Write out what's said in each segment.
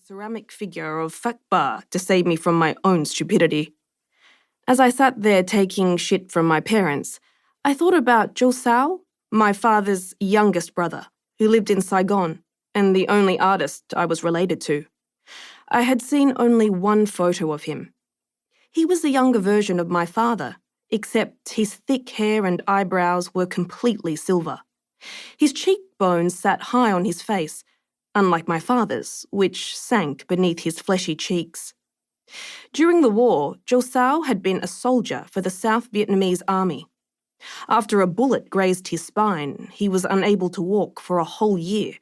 ceramic figure of Fakba to save me from my own stupidity. As I sat there taking shit from my parents, I thought about Zhou Sao, my father's youngest brother, who lived in Saigon, and the only artist I was related to. I had seen only one photo of him. He was the younger version of my father, except his thick hair and eyebrows were completely silver. His cheekbones sat high on his face, unlike my father's, which sank beneath his fleshy cheeks. During the war, Zhou Sao had been a soldier for the South Vietnamese army. After a bullet grazed his spine, he was unable to walk for a whole year.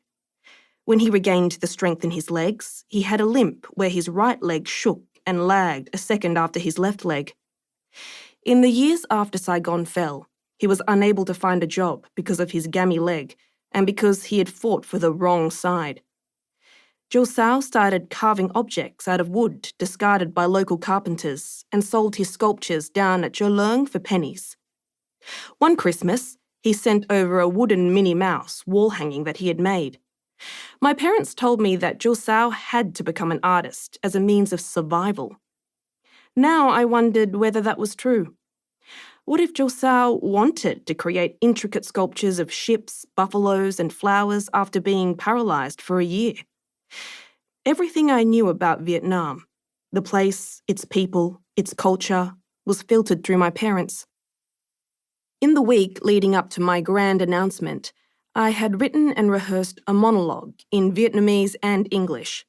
When he regained the strength in his legs, he had a limp where his right leg shook and lagged a second after his left leg. In the years after Saigon fell, he was unable to find a job because of his gammy leg and because he had fought for the wrong side. Zhou Sao started carving objects out of wood discarded by local carpenters and sold his sculptures down at Jolong for pennies. One Christmas, he sent over a wooden Minnie Mouse wall hanging that he had made. My parents told me that Zhou Sao had to become an artist as a means of survival. Now I wondered whether that was true. What if Zhou Sao wanted to create intricate sculptures of ships, buffaloes, and flowers after being paralysed for a year? Everything I knew about Vietnam, the place, its people, its culture, was filtered through my parents. In the week leading up to my grand announcement, I had written and rehearsed a monologue in Vietnamese and English.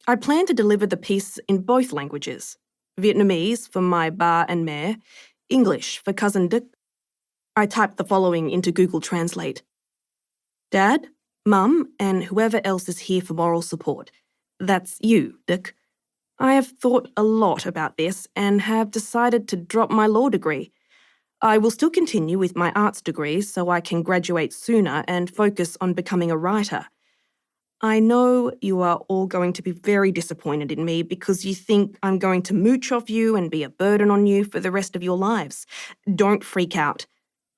I planned to deliver the piece in both languages, Vietnamese for my ba and mère, English for cousin Duc. I typed the following into Google Translate. Dad, Mum, and whoever else is here for moral support. That's you, Duc. I have thought a lot about this and have decided to drop my law degree. I will still continue with my arts degree so I can graduate sooner and focus on becoming a writer. I know you are all going to be very disappointed in me because you think I'm going to mooch off you and be a burden on you for the rest of your lives. Don't freak out.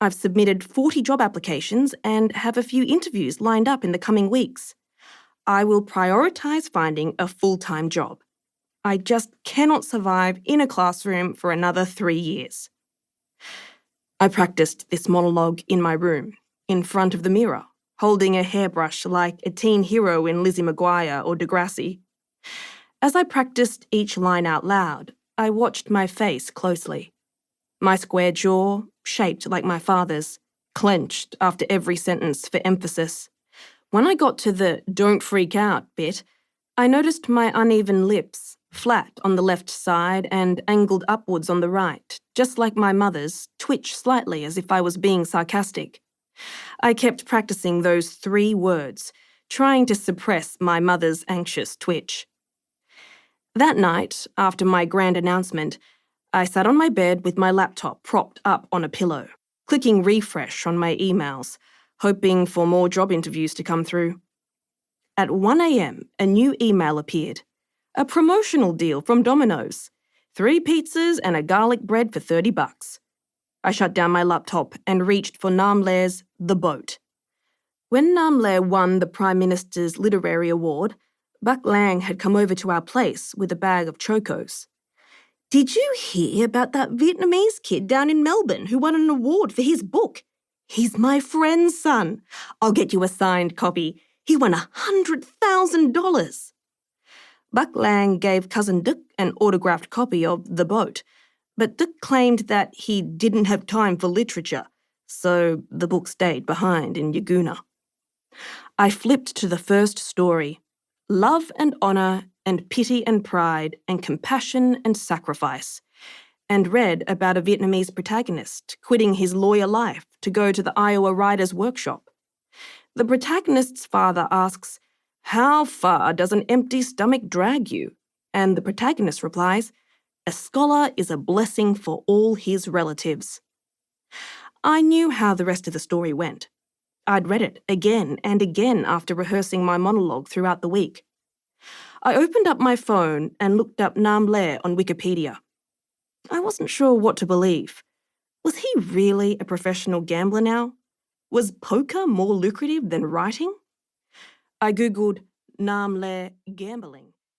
I've submitted 40 job applications and have a few interviews lined up in the coming weeks. I will prioritise finding a full-time job. I just cannot survive in a classroom for another 3 years. I practiced this monologue in my room, in front of the mirror, holding a hairbrush like a teen hero in Lizzie McGuire or Degrassi. As I practiced each line out loud, I watched my face closely. My square jaw, shaped like my father's, clenched after every sentence for emphasis. When I got to the "don't freak out" bit, I noticed my uneven lips, flat on the left side and angled upwards on the right, just like my mother's, twitch slightly as if I was being sarcastic. I kept practicing those 3 words, trying to suppress my mother's anxious twitch. That night, after my grand announcement, I sat on my bed with my laptop propped up on a pillow, clicking refresh on my emails, hoping for more job interviews to come through. At 1 a.m, a new email appeared. A promotional deal from Domino's. 3 pizzas and a garlic bread for $30. I shut down my laptop and reached for Nam Le's The Boat. When Nam Le won the Prime Minister's Literary Award, Buck Lang had come over to our place with a bag of chocos. Did you hear about that Vietnamese kid down in Melbourne who won an award for his book? He's my friend's son. I'll get you a signed copy. He won $100,000. Buck Lang gave cousin Duc an autographed copy of The Boat, but Duc claimed that he didn't have time for literature, so the book stayed behind in Yagoona. I flipped to the first story, Love and Honour and Pity and Pride and Compassion and Sacrifice, and read about a Vietnamese protagonist quitting his lawyer life to go to the Iowa Writers' Workshop. The protagonist's father asks, "How far does an empty stomach drag you?" And the protagonist replies, "A scholar is a blessing for all his relatives." I knew how the rest of the story went. I'd read it again and again after rehearsing my monologue throughout the week. I opened up my phone and looked up Nam Le on Wikipedia. I wasn't sure what to believe. Was he really a professional gambler now? Was poker more lucrative than writing? I googled Nam Le gambling.